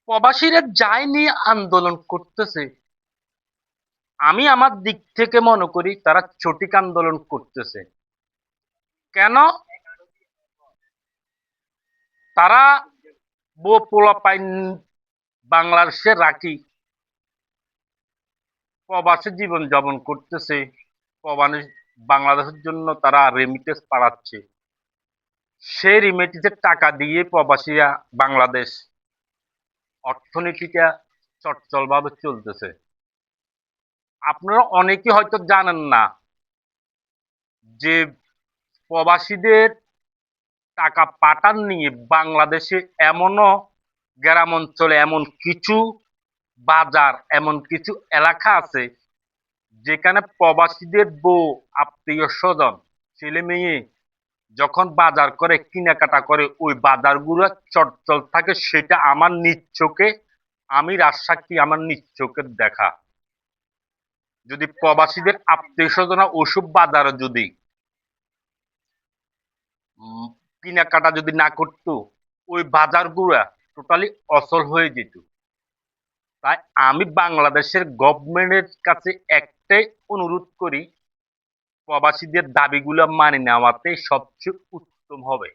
প্রবাসীরা যাই নিয়ে আন্দোলন করতেছে, আমি আমার দিক থেকে মনে করি তারা সঠিক আন্দোলন করতেছে। কেন? তারা বউ পোলাপাইন বাংলাদেশে রাখি প্রবাসে জীবন যাপন করতেছে। প্রবাসী বাংলাদেশের জন্য তারা রেমিটেন্স পাঠাচ্ছে। সেই রেমিটেন্সের টাকা দিয়ে প্রবাসীরা বাংলাদেশ অর্থনীতিটা চটচল ভাবে চলতেছে। আপনারা অনেকে হয়তো জানেন না যে প্রবাসীদের টাকা পাঠান নিয়ে বাংলাদেশে এমনও গ্রাম অঞ্চলে এমন কিছু বাজার, এমন কিছু এলাকা আছে যেখানে প্রবাসীদের বউ, আত্মীয় স্বজন, ছেলে মেয়ে যখন বাজার করে, কেনাকাটা করে, ওই বাজারগুলো চটচল থাকে। সেটা আমার নিজ চোখে, আমি রাজসাক্ষী, আমার নিজ চোখের দেখা। যদি প্রবাসীদের আত্মীয় স্বজনা ওসব বাজারে যদি উম, কেনাকাটা যদি না করতো, ওই বাজারগুলা টোটালি অচল হয়ে যেত। তাই আমি বাংলাদেশের গভর্নমেন্টের কাছে একটাই অনুরোধ করি, প্রবাসীদের দাবিগুলো মানে নেওয়াতে সবচেয়ে উত্তম হবে।